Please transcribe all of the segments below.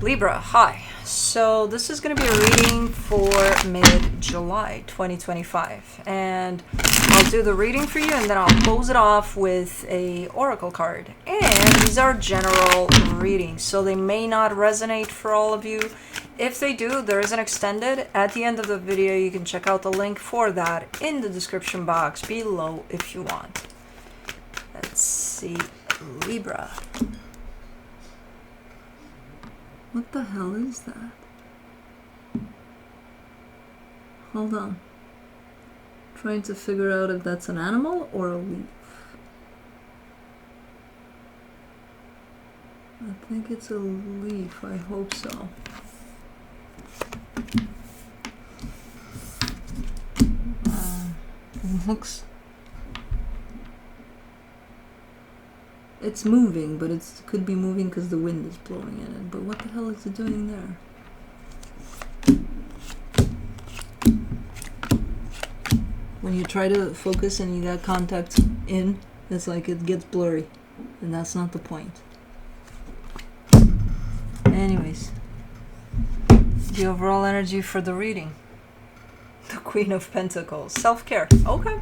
Libra, hi. So this is going to be a reading for mid-July 2025. And I'll do the reading for you and then I'll close it off with a oracle card. And these are general readings, so they may not resonate for all of you. If they do, there is an extended. At the end of the video, you can check out the link for that in the description box below if you want. Let's see, Libra. What the hell is that? Hold on. Trying to figure out if that's an animal or a leaf. I think it's a leaf. I hope so. Looks... It's moving, but it could be moving because the wind is blowing in it. But what the hell is it doing there? When you try to focus and you got contact in, it's like it gets blurry. And that's not the point. Anyways. The overall energy for the reading. The Queen of Pentacles. Self-care. Okay.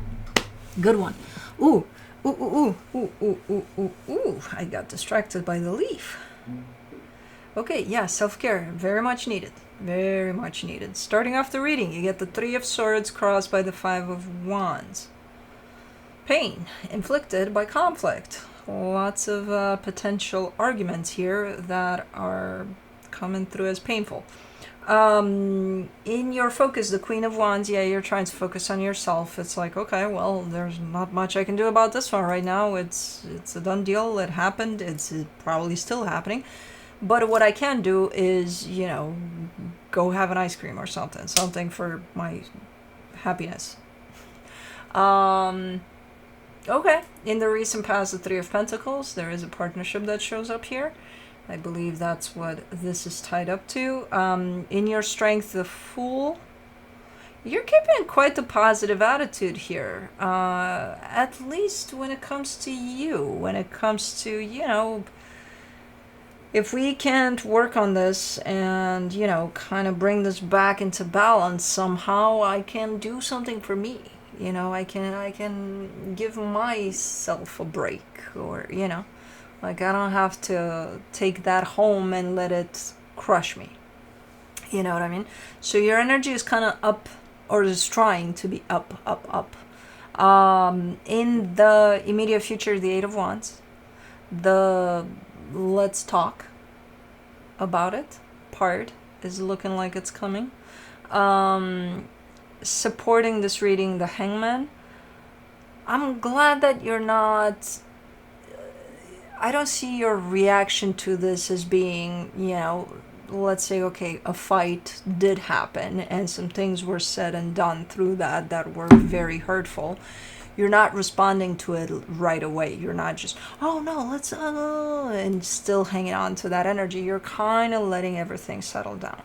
Good one. Ooh. Ooh. I got distracted by the leaf. Okay, yeah, self-care. Very much needed. Very much needed. Starting off the reading, you get the Three of Swords crossed by the Five of Wands. Pain inflicted by conflict. Lots of potential arguments here that are coming through as painful. In your focus, the Queen of Wands, yeah, you're trying to focus on yourself. It's like, okay, well, there's not much I can do about this one right now. It's a done deal. It happened. It's probably still happening. But what I can do is, you know, go have an ice cream or something. Something for my happiness. Okay. In the recent past, the Three of Pentacles, there is a partnership that shows up here. I believe that's what this is tied up to. In your strength, the Fool. You're keeping quite the positive attitude here. At least when it comes to you. When it comes to, you know, if we can't work on this and, you know, kind of bring this back into balance somehow, I can do something for me. You know, I can give myself a break, or, you know. Like, I don't have to take that home and let it crush me. You know what I mean? So your energy is kind of up, or is trying to be up. In the immediate future, the Eight of Wands, the let's talk about it part is looking like it's coming. Supporting this reading, the Hangman. I'm glad that you're not... I don't see your reaction to this as being, you know, let's say, okay, a fight did happen and some things were said and done through that were very hurtful. You're not responding to it right away. You're not just, oh no, let's, and still hanging on to that energy. You're kind of letting everything settle down.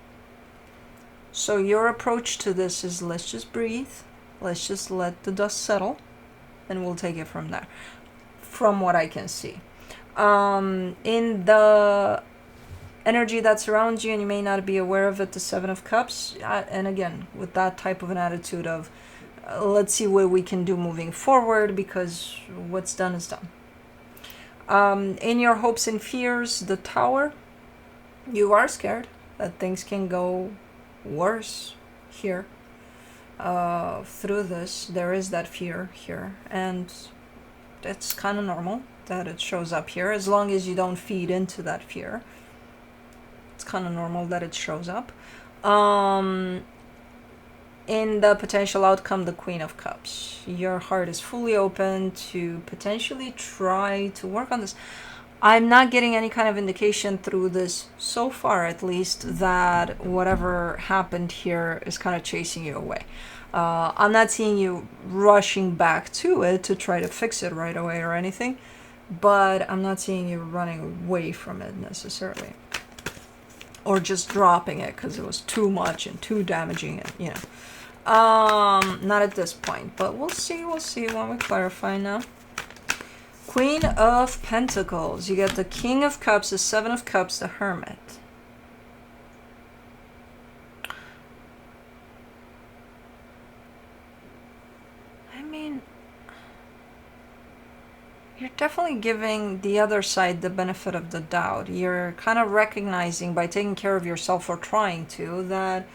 So your approach to this is, let's just breathe. Let's just let the dust settle and we'll take it from there, from what I can see. In the energy that surrounds you, and you may not be aware of it, the Seven of Cups, and again, with that type of an attitude of, let's see what we can do moving forward, because what's done is done. In your hopes and fears, the Tower, you are scared that things can go worse here. Through this, there is that fear here, and it's kind of normal that it shows up here, as long as you don't feed into that fear. It's kind of normal that it shows up. In the potential outcome, the Queen of Cups. Your heart is fully open to potentially try to work on this. I'm not getting any kind of indication through this, so far at least, that whatever happened here is kind of chasing you away. I'm not seeing you rushing back to it to try to fix it right away or anything. But I'm not seeing you running away from it necessarily. Or just dropping it because it was too much and too damaging, and, you know. Not at this point, but we'll see when we clarify now. Queen of Pentacles. You get the King of Cups, the Seven of Cups, the Hermit. you're definitely giving the other side the benefit of the doubt. You're kind of recognizing by taking care of yourself or trying to that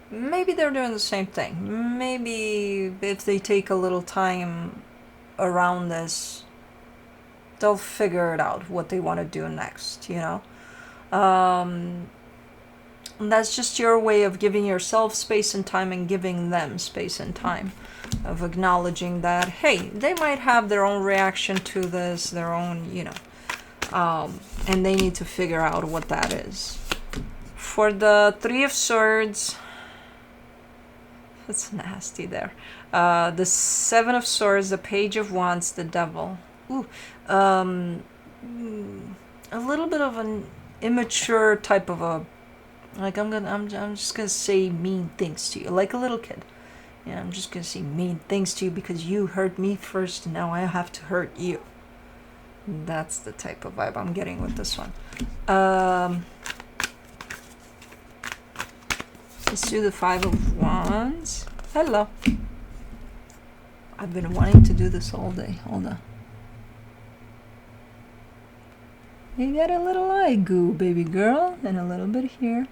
maybe they're doing the same thing. Maybe if they take a little time around this, they'll figure it out what they want to do next, you know? And that's just your way of giving yourself space and time and giving them space and time. Of acknowledging that, hey, they might have their own reaction to this, their own, you know, and they need to figure out what that is. For the Three of Swords, it's nasty there. The Seven of Swords, the Page of Wands, the Devil. Ooh, a little bit of an immature type of a, like I'm just gonna say mean things to you, like a little kid. Yeah, I'm just gonna say mean things to you because you hurt me first, and now I have to hurt you. That's the type of vibe I'm getting with this one. Let's do the Five of Wands. Hello. I've been wanting to do this all day. Hold on. You got a little eye goo, baby girl, and a little bit here.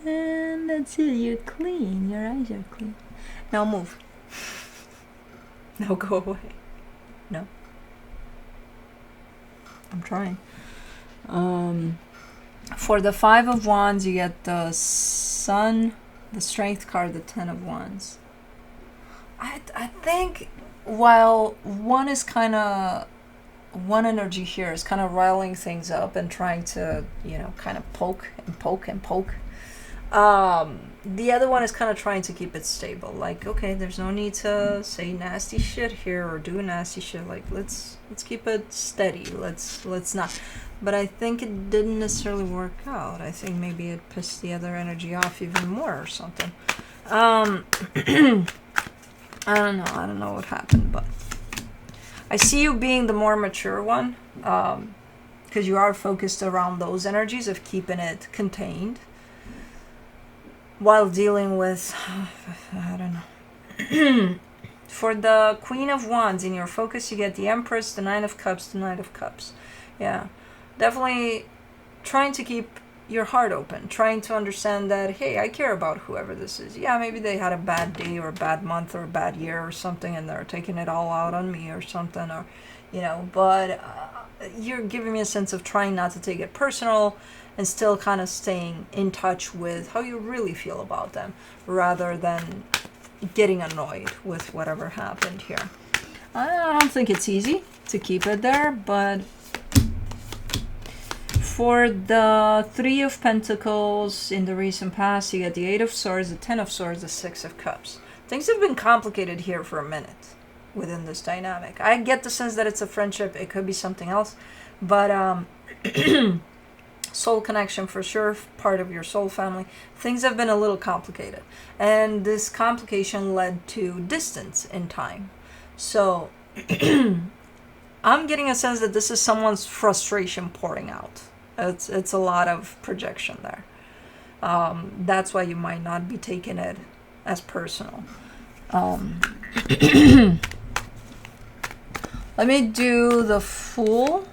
And that's it, you're clean. Your eyes are clean. Now move. Now go away. No. I'm trying. For the Five of Wands, you get the Sun, the Strength card, the Ten of Wands. I think while one is kind of, one energy here is kind of riling things up and trying to, you know, kind of poke and poke and poke. The other one is kind of trying to keep it stable. Like, okay, there's no need to say nasty shit here or do nasty shit. Like, let's keep it steady. Let's not. But I think it didn't necessarily work out. I think maybe it pissed the other energy off even more or something. I don't know what happened, but I see you being the more mature one, because you are focused around those energies of keeping it contained while dealing with, I don't know. For the Queen of Wands, in your focus, you get the Empress, the Nine of Cups, the Knight of Cups. Yeah, definitely trying to keep your heart open, trying to understand that, hey, I care about whoever this is. Yeah, maybe they had a bad day or a bad month or a bad year or something, and they're taking it all out on me or something, or, you know, but you're giving me a sense of trying not to take it personal and still kind of staying in touch with how you really feel about them rather than getting annoyed with whatever happened here. I don't think it's easy to keep it there, but for the Three of Pentacles in the recent past, you get the Eight of Swords, the Ten of Swords, the Six of Cups. Things have been complicated here for a minute within this dynamic. I get the sense that it's a friendship. It could be something else, but soul connection for sure, part of your soul family. Things have been a little complicated, and this complication led to distance in time. So I'm getting a sense that this is someone's frustration pouring out. It's a lot of projection there. That's why you might not be taking it as personal. Let me do the Fool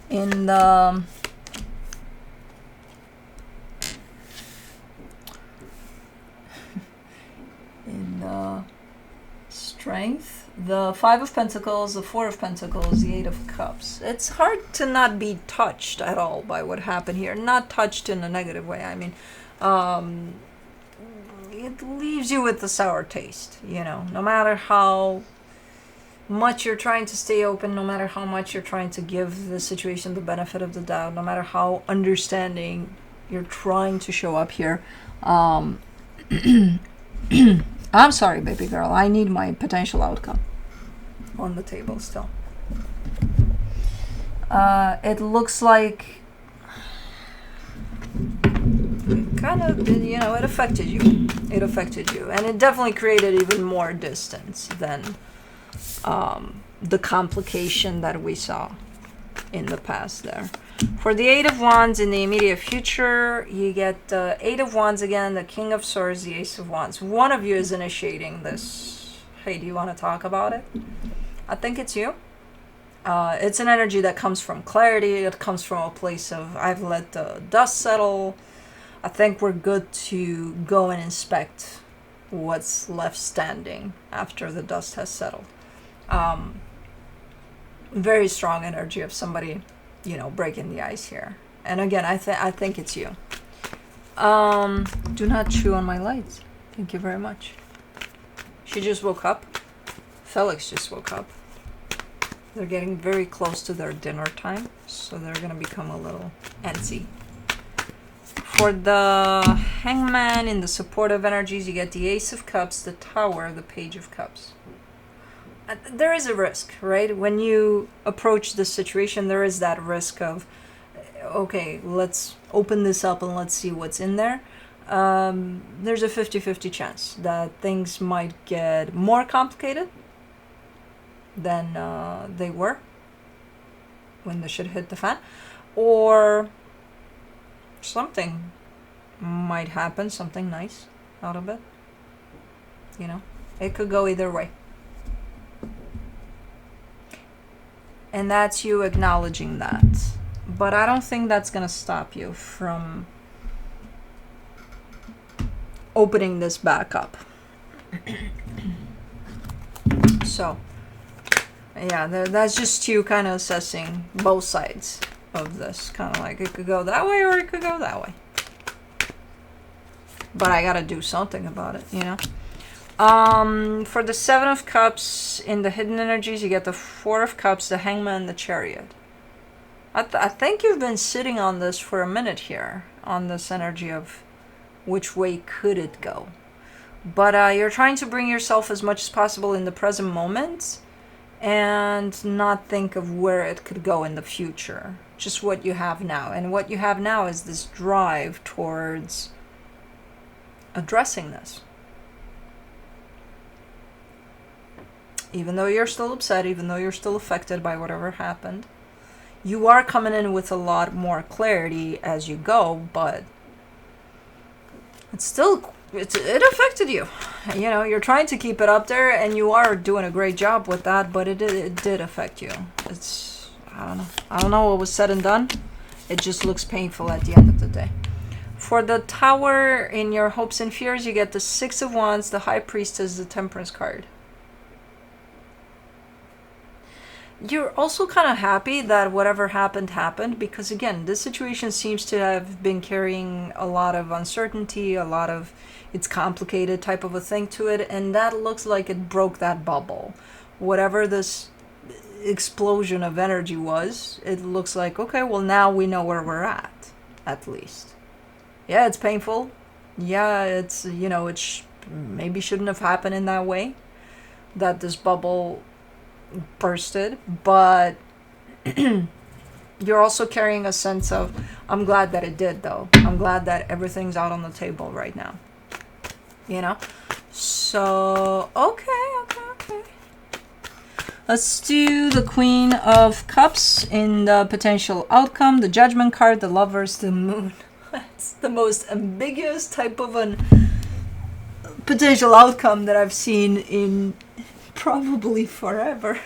in the Strength, the Five of Pentacles, the Four of Pentacles, the Eight of Cups. It's hard to not be touched at all by what happened here. Not touched in a negative way. I mean, it leaves you with a sour taste, you know, no matter how much you're trying to stay open, no matter how much you're trying to give the situation the benefit of the doubt, no matter how understanding you're trying to show up here. I'm sorry, baby girl. I need my potential outcome on the table still. It looks like kind of, you know, it affected you. It affected you. And it definitely created even more distance than the complication that we saw in the past there. For the Eight of Wands in the immediate future, you get the Eight of Wands again, the King of Swords, the Ace of Wands. One of you is initiating this. Hey, do you want to talk about it? I think it's you. It's an energy that comes from clarity. It comes from a place of, I've let the dust settle. I think we're good to go and inspect what's left standing after the dust has settled. Very strong energy of somebody, breaking the ice here. And again, I think it's you. Do not chew on my lights. Thank you very much. She just woke up. Felix just woke up. They're getting very close to their dinner time, so they're gonna become a little antsy. For the Hangman in the supportive energies, you get the Ace of Cups, the Tower, the Page of Cups. There is a risk, right? When you approach this situation, there is that risk of, okay, let's open this up and let's see what's in there. There's a 50-50 chance that things might get more complicated than they were when the shit hit the fan, or something might happen, something nice out of it. It could go either way. And that's you acknowledging that. But I don't think that's gonna stop you from opening this back up. So, yeah, that's just you kind of assessing both sides of this. Kind of like, it could go that way or it could go that way. But I gotta do something about it, For the Seven of Cups in the hidden energies, you get the Four of Cups, the Hangman, and the Chariot. I think you've been sitting on this for a minute here, on this energy of which way could it go. But you're trying to bring yourself as much as possible in the present moment and not think of where it could go in the future. Just what you have now. And what you have now is this drive towards addressing this. Even though you're still upset, even though you're still affected by whatever happened, you are coming in with a lot more clarity as you go, but it affected you. You're trying to keep it up there, and you are doing a great job with that, but it did affect you. I don't know what was said and done. It just looks painful at the end of the day. For the Tower in your hopes and fears, you get the Six of Wands, the High Priestess, the Temperance card. You're also kind of happy that whatever happened, because again, this situation seems to have been carrying a lot of uncertainty, a lot of it's complicated type of a thing to it, and that looks like it broke that bubble. Whatever this explosion of energy was, it looks like, okay, well, now we know where we're at least. Yeah, it's painful. Yeah, it's, it maybe shouldn't have happened in that way, that this bubble bursted, but you're also carrying a sense of, I'm glad that it did, though. I'm glad that everything's out on the table right now. So, okay. Let's do the Queen of Cups in the potential outcome, the Judgment card, the Lovers, the Moon. That's the most ambiguous type of an potential outcome that I've seen in probably forever.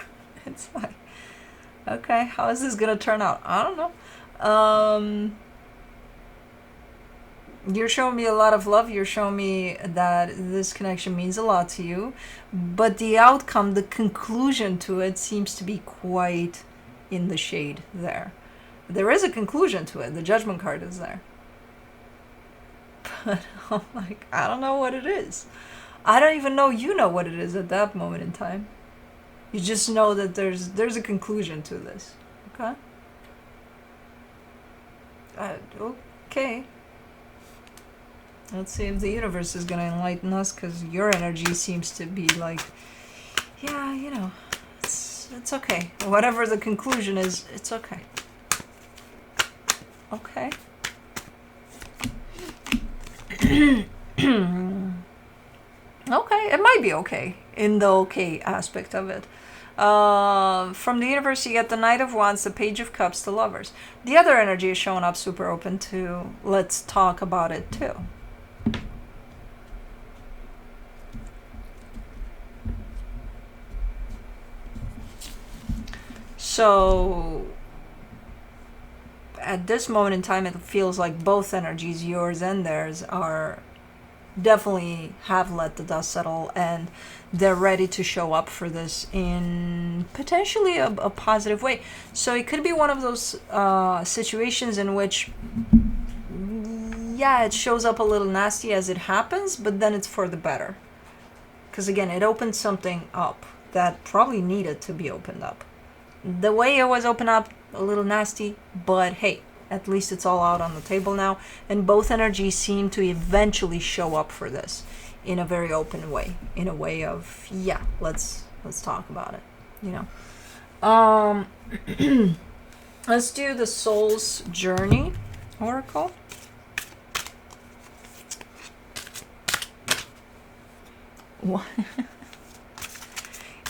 It's like, okay, how is this gonna turn out? I don't know. You're showing me a lot of love. You're showing me that this connection means a lot to you, but the outcome, the conclusion to it, seems to be quite in the shade there. There is a conclusion to it. The Judgment card is there, but I'm like, I don't know what it is. I don't even know you know what it is at that moment in time. You just know that there's a conclusion to this. Okay? Okay. Let's see if the universe is going to enlighten us, because your energy seems to be like, yeah, it's okay. Whatever the conclusion is, it's okay. Okay. Okay, it might be okay in the okay aspect of it. From the universe, you get the Knight of Wands, the Page of Cups, the Lovers. The other energy is showing up super open to let's talk about it too. So at this moment in time, it feels like both energies, yours and theirs, are definitely have let the dust settle, and they're ready to show up for this in potentially a positive way. So it could be one of those situations in which, yeah, it shows up a little nasty as it happens, but then it's for the better. Because again, it opened something up that probably needed to be opened up. The way it was opened up, a little nasty, but hey, at least it's all out on the table now, and both energies seem to eventually show up for this in a very open way, in a way of, yeah, let's talk about it, you know. Let's do the Soul's Journey Oracle. What?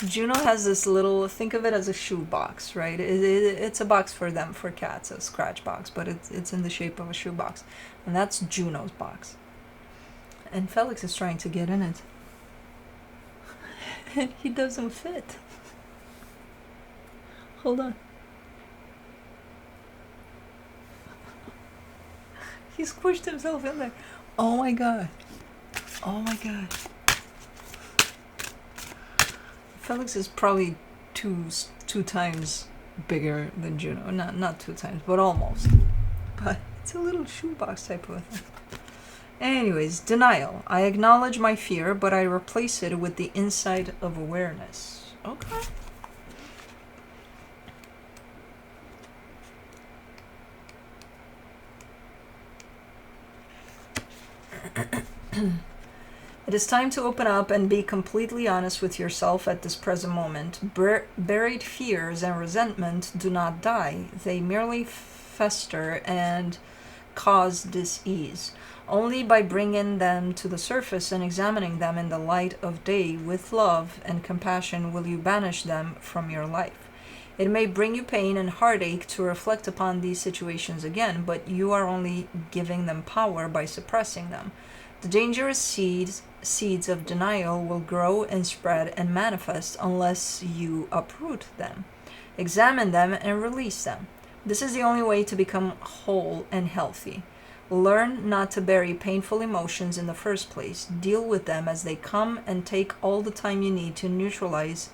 Juno has this little, think of it as a shoe box, right? It's a box for them, for cats, a scratch box, but it's in the shape of a shoe box. And that's Juno's box. And Felix is trying to get in it. And he doesn't fit. Hold on. He squished himself in there. Oh my god. Oh my god. Felix is probably two times bigger than Juno. Not 2 times, but almost. But it's a little shoebox type of thing. Anyways, denial. I acknowledge my fear, but I replace it with the insight of awareness. Okay. It is time to open up and be completely honest with yourself at this present moment. Buried fears and resentment do not die. They merely fester and cause dis-ease. Only by bringing them to the surface and examining them in the light of day with love and compassion will you banish them from your life. It may bring you pain and heartache to reflect upon these situations again, but you are only giving them power by suppressing them. The dangerous seeds of denial will grow and spread and manifest unless you uproot them. Examine them and release them. This is the only way to become whole and healthy. Learn not to bury painful emotions in the first place. Deal with them as they come and take all the time you need to neutralize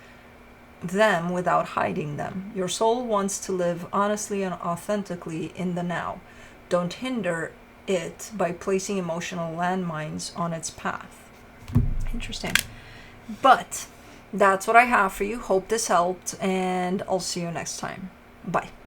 them without hiding them. Your soul wants to live honestly and authentically in the now. Don't hinder it by placing emotional landmines on its path. Interesting. But that's what I have for you. Hope this helped, and I'll see you next time. Bye.